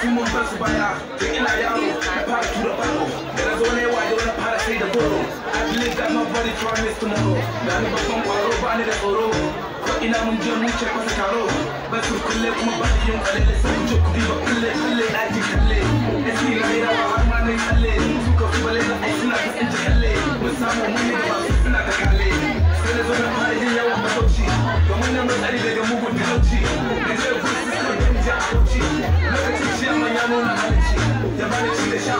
su mun bar su baya da ina yaro na fara tura baro da na zo ne wayo na fara sai da goro I believe that nobody promised tomorrow da ni babban kwaro ba ni da tsoro ko ina mun je mu ce kwasa taro ba su kulle kuma ba su yin kalele sai mu je ku ba kulle kulle ɗaki kalle esi na yi rawa har ma na yi tsalle suka fi bale na aiki suna ta tsinci kalle mun samu mun yi gaba suna ta kalle sai na zo na fara yin yawan matauci domin na mai tsari daga mugun talauci na je gudu suka bin ji a kauci lokacin ciyaman ya nuna halici ya bani ci da sha